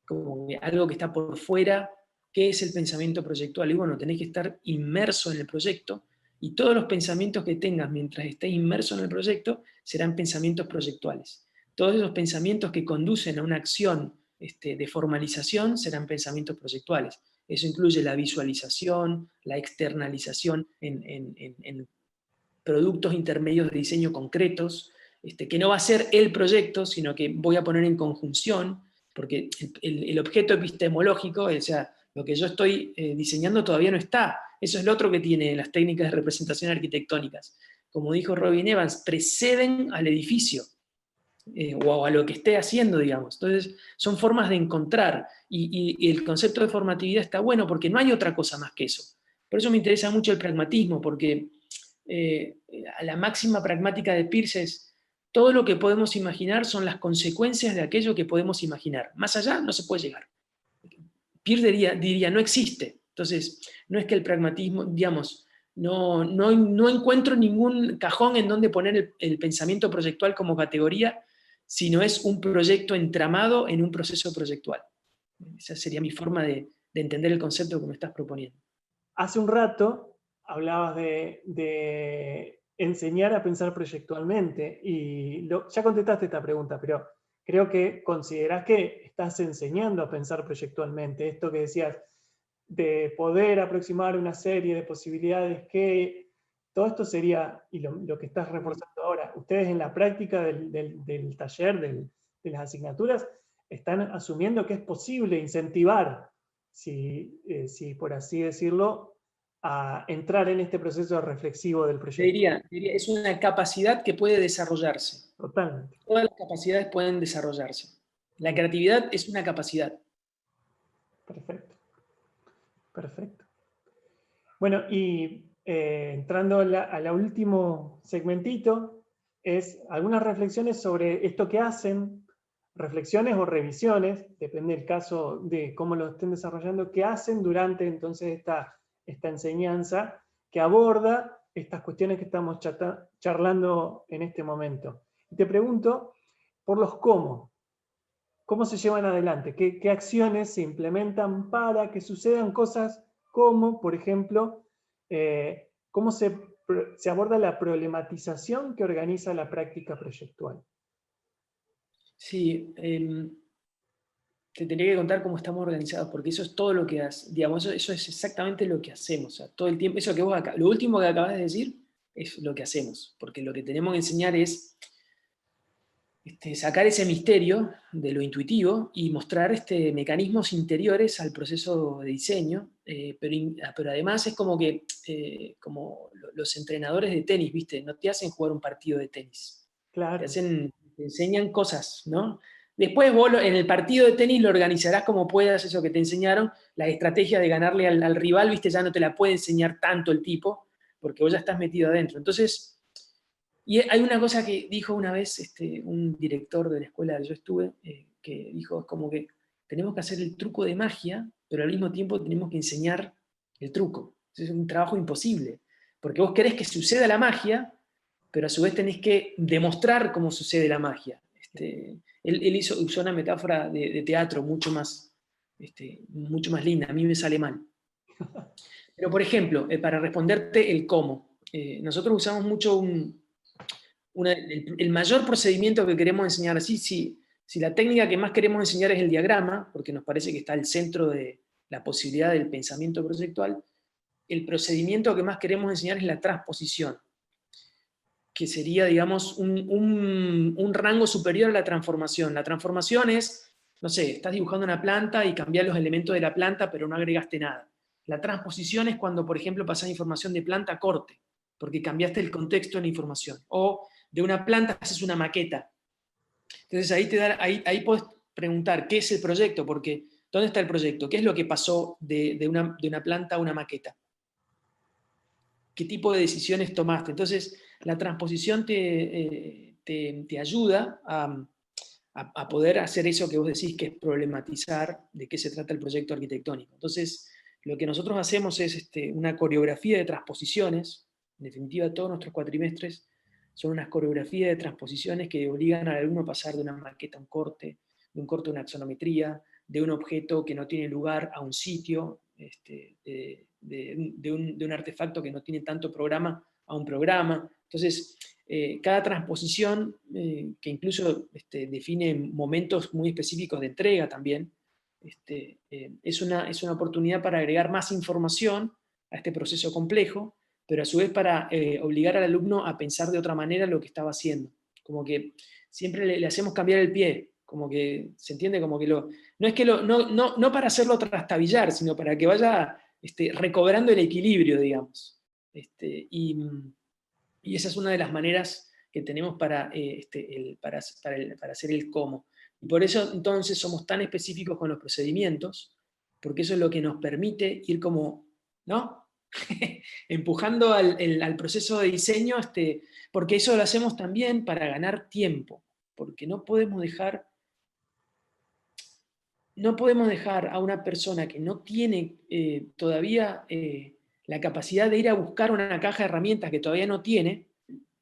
como algo que está por fuera. ¿Qué es el pensamiento proyectual? Y bueno, tenés que estar inmerso en el proyecto, y todos los pensamientos que tengas mientras estés inmerso en el proyecto serán pensamientos proyectuales. Todos esos pensamientos que conducen a una acción de formalización serán pensamientos proyectuales. Eso incluye la visualización, la externalización en productos intermedios de diseño concretos, que no va a ser el proyecto, sino que voy a poner en conjunción, porque el objeto epistemológico, o sea, lo que yo estoy diseñando todavía no está. Eso es lo otro que tienen las técnicas de representación arquitectónicas. Como dijo Robin Evans, preceden al edificio. O a lo que esté haciendo, digamos. Entonces, son formas de encontrar, y el concepto de formatividad está bueno porque no hay otra cosa más que eso. Por eso me interesa mucho el pragmatismo, porque a la máxima pragmática de Peirce es: todo lo que podemos imaginar son las consecuencias de aquello que podemos imaginar. Más allá no se puede llegar. Peirce diría no existe. Entonces, no es que el pragmatismo, digamos, no encuentro ningún cajón en donde poner el pensamiento proyectual como categoría, sino es un proyecto entramado en un proceso proyectual. Esa sería mi forma de entender el concepto que me estás proponiendo. Hace un rato hablabas de enseñar a pensar proyectualmente y ya contestaste esta pregunta, pero creo que considerás que estás enseñando a pensar proyectualmente. Esto que decías de poder aproximar una serie de posibilidades, que todo esto sería, y lo que estás reforzando ahora, ustedes en la práctica del taller, de las asignaturas, están asumiendo que es posible incentivar, si por así decirlo, a entrar en este proceso reflexivo del Te proyecto. diría, es una capacidad que puede desarrollarse. Totalmente. Todas las capacidades pueden desarrollarse. La creatividad es una capacidad. Perfecto. Perfecto. Bueno, y entrando a la último segmentito, es algunas reflexiones sobre esto que hacen, reflexiones o revisiones, depende del caso de cómo lo estén desarrollando, que hacen durante entonces esta enseñanza que aborda estas cuestiones que estamos charlando en este momento. Y te pregunto por los cómo. ¿Cómo se llevan adelante? ¿Qué acciones se implementan para que sucedan cosas como, por ejemplo, cómo se aborda la problematización que organiza la práctica proyectual? Sí, te tendría que contar cómo estamos organizados, porque eso es todo lo que digamos, eso es exactamente lo que hacemos. O sea, todo el tiempo, eso que lo último que acabas de decir es lo que hacemos, porque lo que tenemos que enseñar es sacar ese misterio de lo intuitivo y mostrar mecanismos interiores al proceso de diseño, pero además es como que como los entrenadores de tenis, ¿viste? No te hacen jugar un partido de tenis, Claro, te enseñan cosas, ¿no? Después vos en el partido de tenis lo organizarás como puedas, eso que te enseñaron, la estrategia de ganarle al rival, ¿viste? Ya no te la puede enseñar tanto el tipo, porque vos ya estás metido adentro. Entonces, y hay una cosa que dijo una vez un director de la escuela donde yo estuve, que dijo, es como que tenemos que hacer el truco de magia, pero al mismo tiempo tenemos que enseñar el truco. Es un trabajo imposible, porque vos querés que suceda la magia, pero a su vez tenés que demostrar cómo sucede la magia. Él usó una metáfora de teatro mucho más linda, a mí me sale mal. Pero, por ejemplo, para responderte el cómo, nosotros usamos mucho el mayor procedimiento que queremos enseñar. Así, si la técnica que más queremos enseñar es el diagrama, porque nos parece que está al centro de la posibilidad del pensamiento proyectual, el procedimiento que más queremos enseñar es la transposición, que sería, digamos, un rango superior a la transformación. La transformación es, no sé, estás dibujando una planta y cambias los elementos de la planta, pero no agregaste nada. La transposición es cuando, por ejemplo, pasás información de planta a corte, porque cambiaste el contexto de la información. O de una planta haces una maqueta. Entonces ahí puedes preguntar qué es el proyecto, porque ¿dónde está el proyecto? ¿Qué es lo que pasó de una planta a una maqueta? ¿Qué tipo de decisiones tomaste? Entonces, la transposición te ayuda a poder hacer eso que vos decís, que es problematizar de qué se trata el proyecto arquitectónico. Entonces, lo que nosotros hacemos es una coreografía de transposiciones. En definitiva, todos nuestros cuatrimestres son unas coreografías de transposiciones que obligan al alumno a pasar de una maqueta a un corte, de un corte a una axonometría, de un objeto que no tiene lugar a un sitio, de un artefacto que no tiene tanto programa a un programa. Entonces, cada transposición, que incluso define momentos muy específicos de entrega también, es una oportunidad para agregar más información a este proceso complejo, pero a su vez para obligar al alumno a pensar de otra manera lo que estaba haciendo. Como que siempre le hacemos cambiar el pie, como que se entiende como que no es que no para hacerlo trastabillar, sino para que vaya recobrando el equilibrio, digamos. Y esa es una de las maneras que tenemos para hacer el cómo. Y por eso entonces somos tan específicos con los procedimientos, porque eso es lo que nos permite ir como, ¿no? Empujando al proceso de diseño, porque eso lo hacemos también para ganar tiempo, porque no podemos dejar a una persona que no tiene todavía la capacidad de ir a buscar una caja de herramientas que todavía no tiene,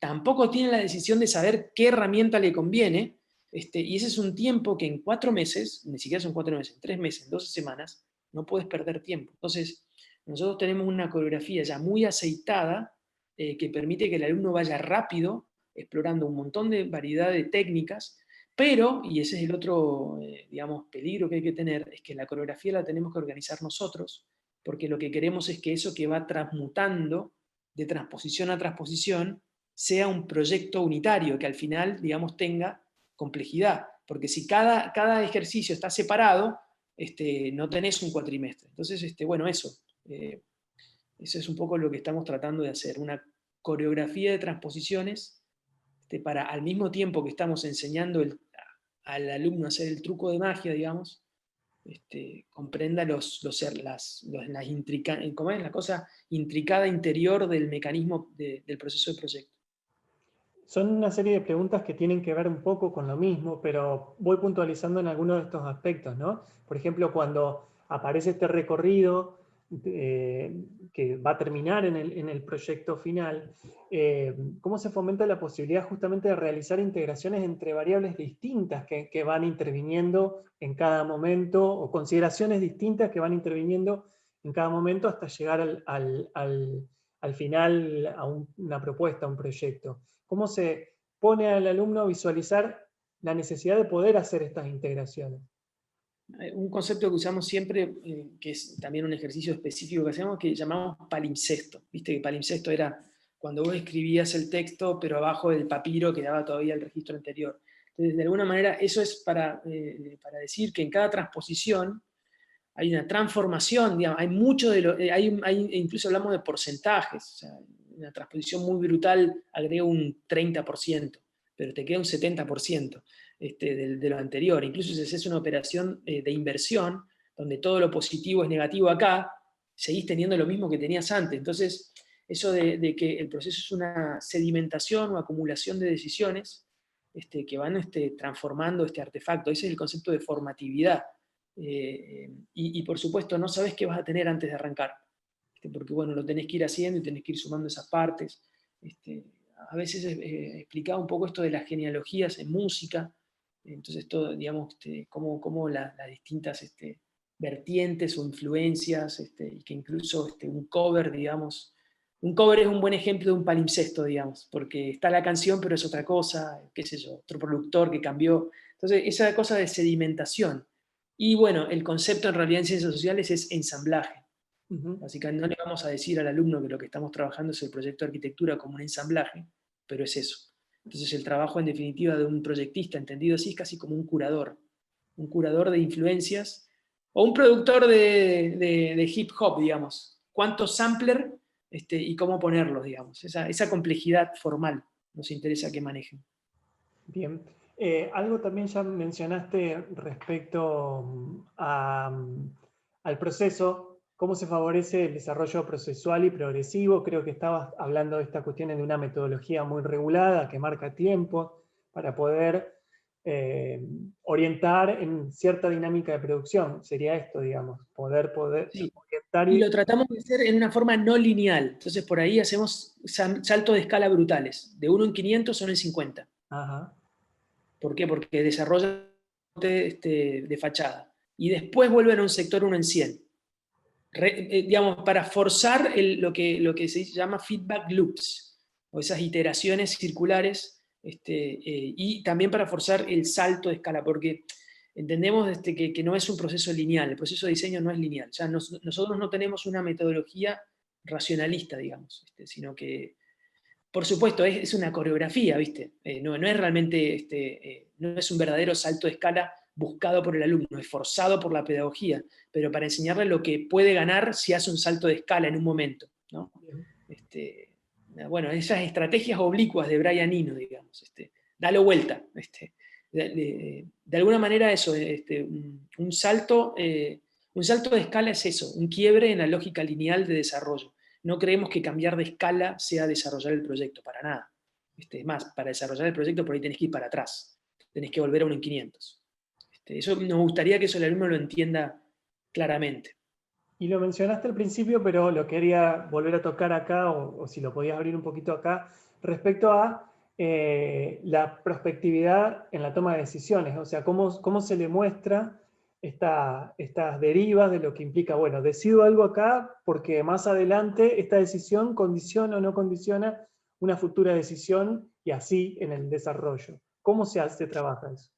tampoco tiene la decisión de saber qué herramienta le conviene, Y ese es un tiempo que en 4 meses, ni siquiera son 4 meses, en 3 meses, en 12 semanas, no puedes perder tiempo. Entonces, nosotros tenemos una coreografía ya muy aceitada que permite que el alumno vaya rápido, explorando un montón de variedad de técnicas, pero, y ese es el otro, digamos, peligro que hay que tener, es que la coreografía la tenemos que organizar nosotros, porque lo que queremos es que eso que va transmutando de transposición a transposición sea un proyecto unitario, que al final, digamos, tenga complejidad, porque si cada ejercicio está separado, no tenés un cuatrimestre. Entonces, bueno, eso es un poco lo que estamos tratando de hacer, una coreografía de transposiciones para al mismo tiempo que estamos enseñando al alumno a hacer el truco de magia, digamos, comprenda ¿cómo es? La cosa intricada interior del mecanismo del proceso de proyecto. Son una serie de preguntas que tienen que ver un poco con lo mismo, pero voy puntualizando en algunos de estos aspectos, ¿no? Por ejemplo, cuando aparece este recorrido que va a terminar en el proyecto final, ¿cómo se fomenta la posibilidad justamente de realizar integraciones entre variables distintas que van interviniendo en cada momento, o consideraciones distintas que van interviniendo en cada momento hasta llegar al final a una propuesta, a un proyecto? ¿Cómo se pone al alumno a visualizar la necesidad de poder hacer estas integraciones? Un concepto que usamos siempre, que es también un ejercicio específico que hacemos, que llamamos palimpsesto. Viste que palimpsesto era cuando vos escribías el texto, pero abajo del papiro quedaba todavía el registro anterior. Entonces, de alguna manera, eso es para decir que en cada transposición hay una transformación, digamos, hay mucho de lo, incluso hablamos de porcentajes, o sea, una transposición muy brutal agrega un 30%, pero te queda un 70% de lo anterior. Incluso si haces una operación de inversión, donde todo lo positivo es negativo acá, seguís teniendo lo mismo que tenías antes. Entonces, eso de que el proceso es una sedimentación o acumulación de decisiones que van transformando este artefacto, ese es el concepto de formatividad. Y por supuesto no sabes qué vas a tener antes de arrancar, porque bueno, lo tenés que ir haciendo y tenés que ir sumando esas partes. A veces explicaba un poco esto de las genealogías en música, entonces todo, digamos, cómo las distintas vertientes o influencias, y que incluso un cover, digamos, un cover es un buen ejemplo de un palimpsesto, digamos, porque está la canción pero es otra cosa, qué sé yo, otro productor que cambió. Entonces esa cosa de sedimentación. Y bueno, el concepto en realidad en ciencias sociales es ensamblaje. Básicamente no le vamos a decir al alumno que lo que estamos trabajando es el proyecto de arquitectura como un ensamblaje, pero es eso. Entonces el trabajo en definitiva de un proyectista, entendido así, es casi como un curador de influencias, o un productor de hip hop, digamos. ¿Cuántos sampler y cómo ponerlos, digamos? Esa complejidad formal nos interesa que manejen. Bien. Algo también ya mencionaste respecto al proceso, cómo se favorece el desarrollo procesual y progresivo. Creo que estabas hablando de esta cuestión de una metodología muy regulada que marca tiempo para poder orientar en cierta dinámica de producción. Sería esto, digamos, poder Sí. orientar Y lo tratamos de hacer en una forma no lineal. Entonces por ahí hacemos saltos de escala brutales. De 1 en 500 son en 50. Ajá. ¿Por qué? Porque desarrolla de fachada. Y después vuelven a un sector 1 en 100. Digamos, para forzar lo que se llama feedback loops, o esas iteraciones circulares, y también para forzar el salto de escala, porque entendemos que no es un proceso lineal, el proceso de diseño no es lineal. O sea, nosotros no tenemos una metodología racionalista, digamos, sino que por supuesto, es una coreografía, ¿viste? No es realmente, no es un verdadero salto de escala buscado por el alumno, es forzado por la pedagogía, pero para enseñarle lo que puede ganar si hace un salto de escala en un momento, ¿no? Bueno, esas estrategias oblicuas de Brian Eno, digamos, dalo vuelta. De alguna manera eso, un salto de escala es eso, un quiebre en la lógica lineal de desarrollo. No creemos que cambiar de escala sea desarrollar el proyecto, para nada. Es más, para desarrollar el proyecto por ahí tenés que ir para atrás, tenés que volver a 1 en 500. Eso nos gustaría que eso el alumno lo entienda claramente. Y lo mencionaste al principio, pero lo quería volver a tocar acá, o si lo podías abrir un poquito acá, respecto a la prospectividad en la toma de decisiones, o sea, cómo se le muestra estas derivas de lo que implica, bueno, decido algo acá porque más adelante esta decisión condiciona o no condiciona una futura decisión y así en el desarrollo. ¿Cómo se trabaja eso?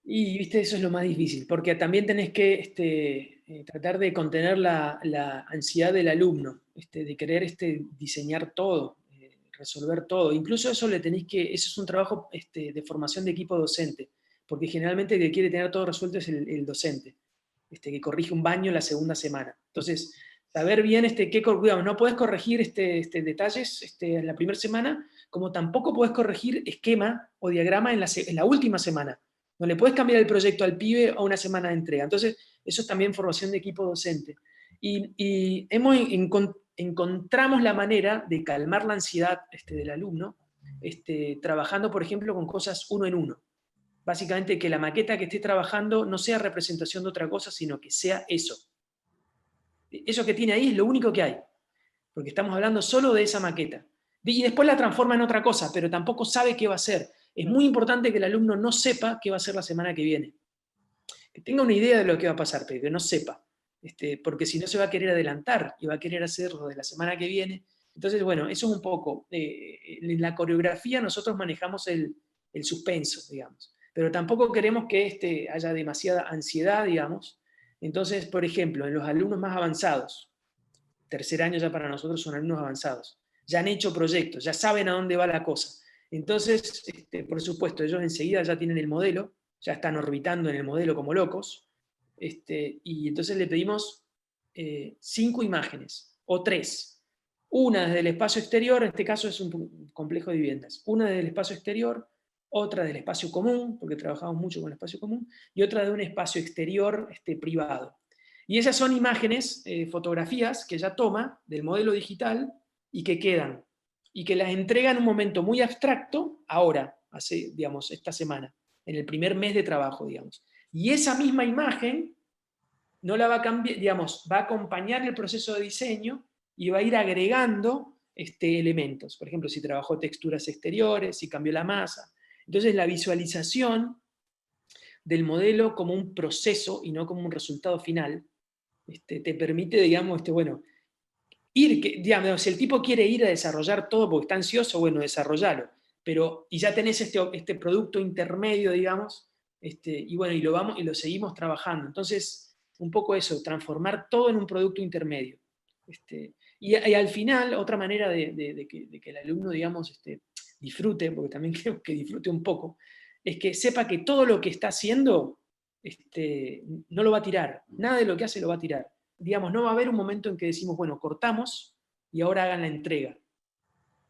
Y, viste, eso es lo más difícil, porque también tenés que tratar de contener la ansiedad del alumno, de querer diseñar todo, resolver todo. Incluso eso eso es un trabajo de formación de equipo docente, porque generalmente el que quiere tener todo resuelto es el docente, que corrige un baño la segunda semana. Entonces, saber bien digamos, no puedes corregir detalles en la primera semana, como tampoco puedes corregir esquema o diagrama en la última semana. No le puedes cambiar el proyecto al pibe a una semana de entrega. Entonces, eso es también formación de equipo docente. Y encontramos la manera de calmar la ansiedad del alumno, trabajando, por ejemplo, con cosas uno en uno. Básicamente que la maqueta que esté trabajando no sea representación de otra cosa, sino que sea eso. Eso que tiene ahí es lo único que hay, porque estamos hablando solo de esa maqueta. Y después la transforma en otra cosa, pero tampoco sabe qué va a hacer. Es muy importante que el alumno no sepa qué va a hacer la semana que viene. Que tenga una idea de lo que va a pasar, pero que no sepa. Porque si no se va a querer adelantar y va a querer hacerlo de la semana que viene. Entonces, bueno, eso es un poco. En la coreografía nosotros manejamos el suspenso, digamos. Pero tampoco queremos que haya demasiada ansiedad, digamos. Entonces, por ejemplo, en los alumnos más avanzados, tercer año ya para nosotros son alumnos avanzados, ya han hecho proyectos, ya saben a dónde va la cosa. Entonces, por supuesto, ellos enseguida ya tienen el modelo, ya están orbitando en el modelo como locos, y entonces le pedimos 5 imágenes, o 3. Una desde el espacio exterior, en este caso es un complejo de viviendas, una desde el espacio exterior, otra del espacio común, porque trabajamos mucho con el espacio común, y otra de un espacio exterior privado. Y esas son imágenes, fotografías que ella toma del modelo digital y que quedan, y que las entrega en un momento muy abstracto, ahora, digamos, esta semana, en el primer mes de trabajo, digamos. Y esa misma imagen no la va a cambiar, digamos, va a acompañar el proceso de diseño y va a ir agregando elementos. Por ejemplo, si trabajó texturas exteriores, si cambió la masa. Entonces, la visualización del modelo como un proceso y no como un resultado final, te permite, digamos, bueno, digamos, si el tipo quiere ir a desarrollar todo porque está ansioso, bueno, desarrollalo. Pero, y ya tenés este producto intermedio, digamos, y bueno, y lo seguimos trabajando. Entonces, un poco eso, transformar todo en un producto intermedio. Y al final, otra manera de que el alumno, digamos, disfrute, porque también creo que disfrute un poco, es que sepa que todo lo que está haciendo no lo va a tirar. Nada de lo que hace lo va a tirar. Digamos, no va a haber un momento en que decimos, bueno, cortamos y ahora hagan la entrega.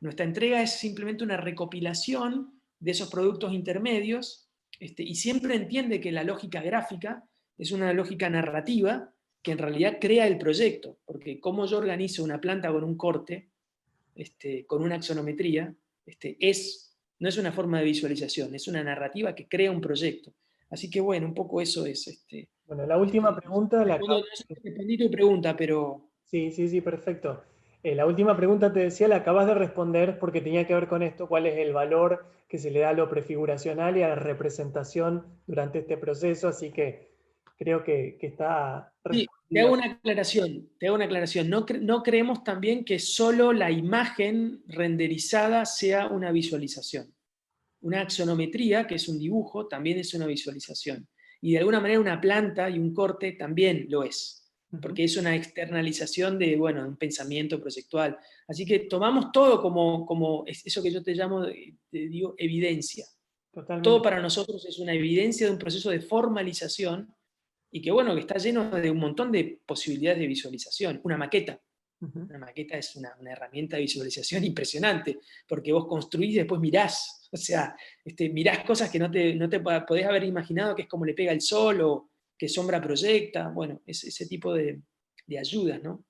Nuestra entrega es simplemente una recopilación de esos productos intermedios, y siempre entiende que la lógica gráfica es una lógica narrativa que en realidad crea el proyecto, porque como yo organizo una planta con un corte, con una axonometría, no es una forma de visualización, es una narrativa que crea un proyecto. Así que bueno, un poco eso es. Bueno, la última pregunta No sé si respondí tu pregunta, pero... Sí, sí, sí, perfecto. La última pregunta te decía, la acabas de responder porque tenía que ver con esto, cuál es el valor que se le da a lo prefiguracional y a la representación durante este proceso, así que creo que está Sí, respondido. te hago una aclaración. No creemos también que solo la imagen renderizada sea una visualización. Una axonometría, que es un dibujo, también es una visualización. Y de alguna manera una planta y un corte también lo es, porque es una externalización de, bueno, un pensamiento proyectual. Así que tomamos todo como eso que yo te llamo, te digo, evidencia. Todo Totalmente. para nosotros es una evidencia de un proceso de formalización y que, bueno, que está lleno de un montón de posibilidades de visualización. Una maqueta. Ujú. Una maqueta es una herramienta de visualización impresionante, porque vos construís y después mirás. O sea, mirás cosas que no te podés haber imaginado, que es como le pega el sol o que sombra proyecta. Bueno, es ese tipo de ayudas, ¿no?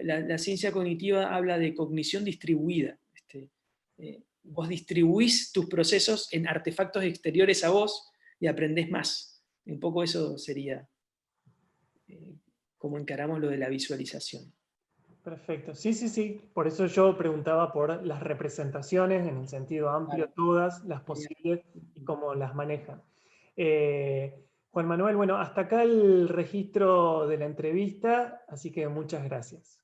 La ciencia cognitiva habla de cognición distribuida. Vos distribuís tus procesos en artefactos exteriores a vos y aprendés más. Un poco eso sería como encaramos lo de la visualización. Perfecto. Sí, sí, sí. Por eso yo preguntaba por las representaciones en el sentido amplio, Claro, todas las genial. posibles y cómo las manejan. Juan Manuel, bueno, hasta acá el registro de la entrevista, así que muchas gracias.